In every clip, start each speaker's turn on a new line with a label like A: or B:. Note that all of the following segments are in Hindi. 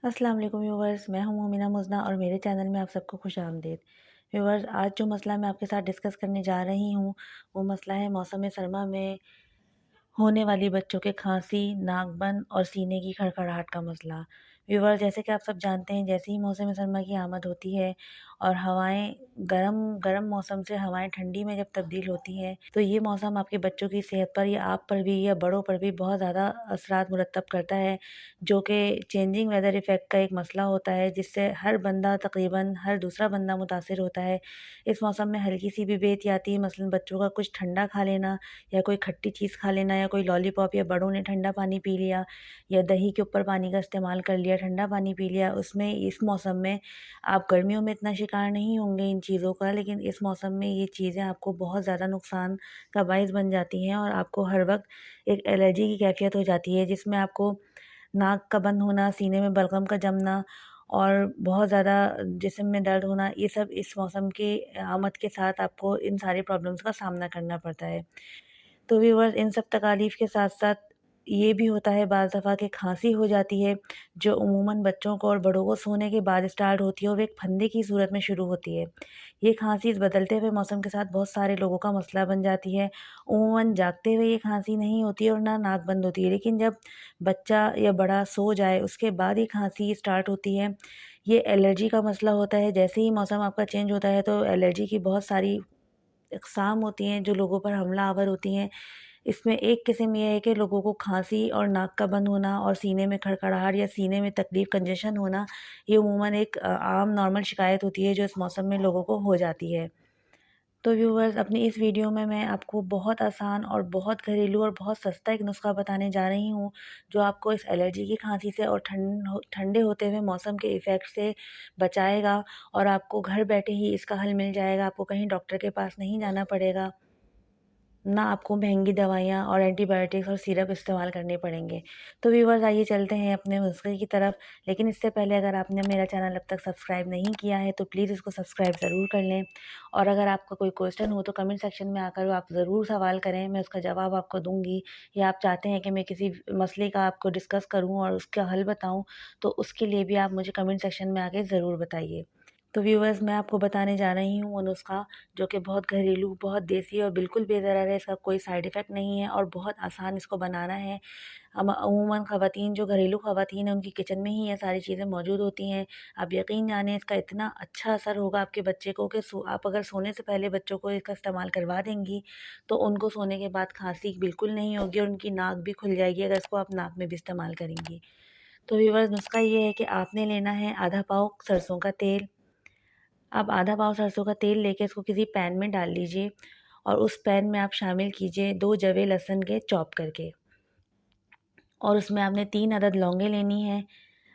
A: अस्सलाम वालेकुम व्यूवर्स, मैं हूं मोमिना मुज़ना और मेरे चैनल में आप सबको खुशामदीद। व्यूवर्स, आज जो मसला मैं आपके साथ डिस्कस करने जा रही हूं वो मसला है मौसम सरमा में होने वाली बच्चों के खांसी, नाक और सीने की खड़खड़ाहट का मसला। व्यूअर्स, जैसे कि आप सब जानते हैं, जैसे ही मौसम सरमा की आमद होती है और हवाएं गर्म गर्म मौसम से हवाएं ठंडी में जब तब्दील होती हैं, तो ये मौसम आपके बच्चों की सेहत पर या आप पर भी या बड़ों पर भी बहुत ज़्यादा असरात मुरतब करता है, जो कि चेंजिंग वेदर इफ़ेक्ट का एक मसला होता है, जिससे हर बंदा, तकरीबन हर दूसरा बंदा मुतासिर होता है। इस मौसम में हल्की सी भी बेहतियाती, मसलन बच्चों का कुछ ठंडा खा लेना या कोई खट्टी चीज़ खा लेना या कोई लॉलीपॉप, या बड़ों ने ठंडा पानी पी लिया या दही के ऊपर पानी का इस्तेमाल कर लिया, ठंडा पानी पी लिया, उसमें इस मौसम में आप गर्मियों में इतना शिकार नहीं होंगे इन चीज़ों का, लेकिन इस मौसम में ये चीज़ें आपको बहुत ज़्यादा नुकसान का बाइस बन जाती हैं और आपको हर वक्त एक एलर्जी की कैफियत हो जाती है, जिसमें आपको नाक का बंद होना, सीने में बलगम का जमना और बहुत ज़्यादा जिस्म में दर्द होना, ये सब इस मौसम की आमद के साथ आपको इन सारी प्रॉब्लम्स का सामना करना पड़ता है। तो व्यूअर्स, इन सब तकालीफ़ के साथ-साथ ये भी होता है बाज़ दफ़ा कि खाँसी हो जाती है, जो अमूमन बच्चों को और बड़ों को सोने के बाद स्टार्ट होती है और वो एक फंदे की सूरत में शुरू होती है। ये खाँसी इस बदलते हुए मौसम के साथ बहुत सारे लोगों का मसला बन जाती है। अमूमन जागते हुए ये खाँसी नहीं होती है और ना नाक बंद होती है, लेकिन जब बच्चा या बड़ा सो जाए उसके बाद ये खाँसी स्टार्ट होती है। ये एलर्जी का मसला होता है, जैसे ही मौसम आपका चेंज होता है तो एलर्जी की बहुत सारी इक़साम होती हैं जो लोगों पर हमला आवर होती हैं। इसमें एक किस्म ये है कि लोगों को खाँसी और नाक का बंद होना और सीने में खड़खड़ाहट या सीने में तकलीफ़, कंजेशन होना, ये अमूमन एक आम नॉर्मल शिकायत होती है जो इस मौसम में लोगों को हो जाती है। तो व्यूअर्स, अपनी इस वीडियो में मैं आपको बहुत आसान और बहुत घरेलू और बहुत सस्ता एक नुस्ख़ा बताने जा रही हूँ, जो आपको इस एलर्जी की खाँसी से और ठंडे होते हुए मौसम के इफ़ेक्ट से बचाएगा और आपको घर बैठे ही इसका हल मिल जाएगा। आपको कहीं डॉक्टर के पास नहीं जाना पड़ेगा। ना आपको महंगी दवाइयाँ और एंटीबायोटिक्स और सिरप इस्तेमाल करने पड़ेंगे। तो व्यूअर्स, आइए चलते हैं अपने नुस्खे की तरफ। लेकिन इससे पहले अगर आपने मेरा चैनल अब तक सब्सक्राइब नहीं किया है तो प्लीज़ इसको सब्सक्राइब ज़रूर कर लें। और अगर आपका कोई क्वेश्चन हो तो कमेंट सेक्शन में आकर आप ज़रूर सवाल करें, मैं उसका जवाब आपको दूँगी। या आप चाहते हैं कि मैं किसी मसले का आपको डिस्कस करूँ और उसका हल बताऊँ, तो उसके लिए भी आप मुझे कमेंट सेक्शन में आके ज़रूर बताइए। तो व्यूअर्स, मैं आपको बताने जा रही हूँ वो नुस्ख़ा, जो कि बहुत घरेलू, बहुत देसी और बिल्कुल बेज़र है, इसका कोई साइड इफ़ेक्ट नहीं है और बहुत आसान इसको बनाना है। अमूमन ख़वातीन, जो घरेलू ख़वातीन हैं, उनकी किचन में ही ये सारी चीज़ें मौजूद होती हैं। आप यकीन जानें, इसका इतना अच्छा असर होगा आपके बच्चे को कि आप अगर सोने से पहले बच्चों को इसका इस्तेमाल करवा देंगी, तो उनको सोने के बाद खाँसी बिल्कुल नहीं होगी और उनकी नाक भी खुल जाएगी अगर इसको आप नाक में भी इस्तेमाल करेंगी। तो व्यूअर्स, नुस्ख़ा ये है कि आपने लेना है आधा पाव सरसों का तेल। आप आधा पाव सरसों का तेल लेके इसको किसी पैन में डाल लीजिए और उस पैन में आप शामिल कीजिए 2 जवे लहसुन के चॉप करके, और उसमें आपने 3 अदद लौंगे लेनी है।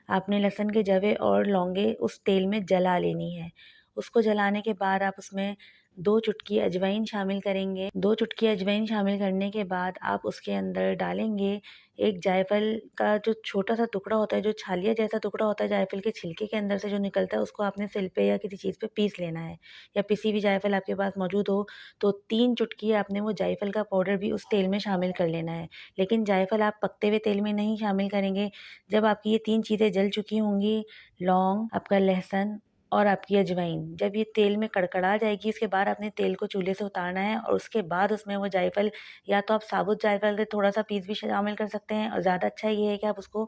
A: आपने लहसुन के जवे और लौंगे उस तेल में जला लेनी है। उसको जलाने के बाद आप उसमें 2 चुटकी अजवाइन शामिल करेंगे। 2 चुटकी अजवाइन शामिल करने के बाद आप उसके अंदर डालेंगे एक जायफल का जो छोटा-सा टुकड़ा होता है, जो छालिया जैसा टुकड़ा होता है जायफल के छिलके के अंदर से जो निकलता है, उसको आपने सिल पे या किसी चीज़ पे पीस लेना है, या पिसी हुई जायफल आपके पास मौजूद हो तो 3 चुटकी आपने वो जायफल का पाउडर भी उस तेल में शामिल कर लेना है। लेकिन जायफल आप पकते हुए तेल में नहीं शामिल करेंगे। जब आपकी ये 3 चीज़ें जल चुकी होंगी, लौंग, आपका लहसुन और आपकी अजवाइन, जब ये तेल में कड़कड़ा जाएगी, इसके बाद आपने तेल को चूल्हे से उतारना है और उसके बाद उसमें वो जायफल, या तो आप साबुत जायफल का थोड़ा-सा पीस भी शामिल कर सकते हैं, और ज़्यादा अच्छा ये है कि आप उसको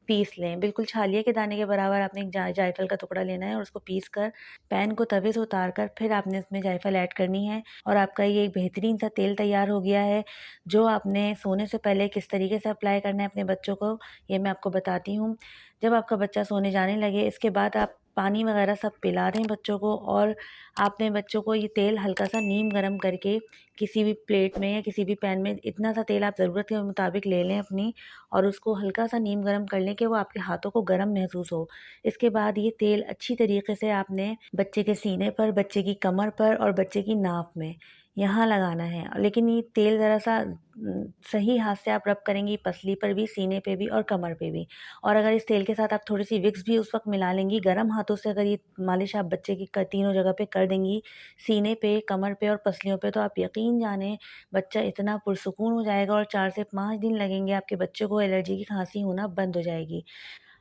A: पीस लें। बिल्कुल छालिए के दाने के बराबर आपने एक जायफल का टुकड़ा लेना है और उसको पीस कर पैन को तवे से उतार कर फिर आपने इसमें जायफल ऐड करनी है और आपका ये एक बेहतरीन सा तेल तैयार हो गया है, जो आपने सोने से पहले किस तरीके से अप्लाई करना है अपने बच्चों को, ये मैं आपको बताती हूँ। जब आपका बच्चा सोने जाने लगे, इसके बाद आप पानी वगैरह सब पिला दें बच्चों को, और आपने बच्चों को ये तेल हल्का सा नीम गरम करके किसी भी प्लेट में या किसी भी पैन में, इतना सा तेल आप ज़रूरत के मुताबिक ले लें अपनी, और उसको हल्का सा नीम गरम कर लें कि वो आपके हाथों को गरम महसूस हो। इसके बाद ये तेल अच्छी तरीके से आपने बच्चे के सीने पर, बच्चे की कमर पर और बच्चे की नाक में यहाँ लगाना है। लेकिन ये तेल ज़रा-सा सही हाथ से आप रब करेंगी, पसली पर भी, सीने पे भी और कमर पे भी। और अगर इस तेल के साथ आप थोड़ी-सी विक्स भी उस वक़्त मिला लेंगी, गरम हाथों से अगर ये मालिश आप बच्चे की तीनों जगह पे कर देंगी, सीने पे, कमर पे और पसलियों पे, तो आप यकीन जानें बच्चा इतना पुरसुकून हो जाएगा और 4 से 5 दिन लगेंगे, आपके बच्चे को एलर्जी की खाँसी होना बंद हो जाएगी।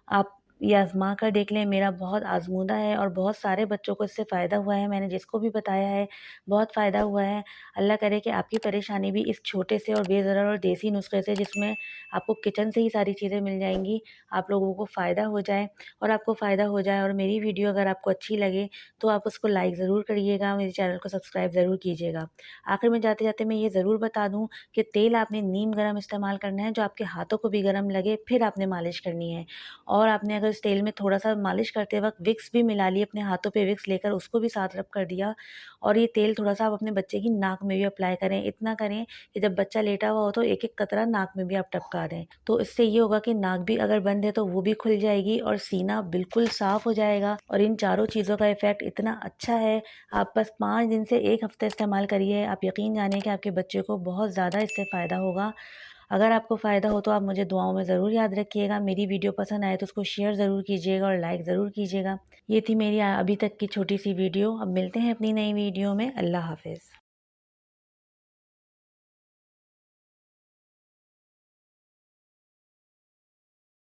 A: आप ये आज़मा कर देख लें, मेरा बहुत आज़मूदा है और बहुत सारे बच्चों को इससे फ़ायदा हुआ है। मैंने जिसको भी बताया है, बहुत फ़ायदा हुआ है। अल्लाह करे कि आपकी परेशानी भी इस छोटे से और बेज़रर और देसी नुस्खे से, जिसमें आपको किचन से ही सारी चीज़ें मिल जाएँगी, आप लोगों को फ़ायदा हो जाए और आपको फ़ायदा हो जाए। और मेरी वीडियो अगर आपको अच्छी लगे, तो आप उसको लाइक ज़रूर करिएगा, मेरे चैनल को सब्सक्राइब ज़रूर कीजिएगा। आखिर में जाते-जाते मैं ये ज़रूर बता दूँ कि तेल आपने नीम गरम इस्तेमाल करना है, जो आपके हाथों को भी गरम लगे, फिर आपने मालिश करनी है। और आपने अगर इस तेल में थोड़ा-सा मालिश करते वक़्त विक्स भी मिला ली, अपने हाथों पे विक्स लेकर उसको भी साथ रब कर दिया, और ये तेल थोड़ा-सा आप अपने बच्चे की नाक में भी अप्लाई करें। इतना करें कि जब बच्चा लेटा हुआ हो तो एक-एक कतरा नाक में भी आप टपका दें। तो इससे ये होगा कि नाक भी अगर बंद है तो वो भी खुल जाएगी और सीना बिल्कुल साफ़ हो जाएगा। और इन चारों चीज़ों का इफ़ेक्ट इतना अच्छा है, आप बस 5 दिन से 1 हफ़्ते इस्तेमाल करिए। आप यकीन जानिए कि आपके बच्चे को बहुत ज़्यादा इससे फ़ायदा होगा। अगर आपको फ़ायदा हो तो आप मुझे दुआओं में ज़रूर याद रखिएगा। मेरी वीडियो पसंद आए तो उसको शेयर ज़रूर कीजिएगा और लाइक ज़रूर कीजिएगा। ये थी मेरी अभी तक की छोटी-सी वीडियो। अब मिलते हैं अपनी नई वीडियो में। अल्लाह हाफ़िज़।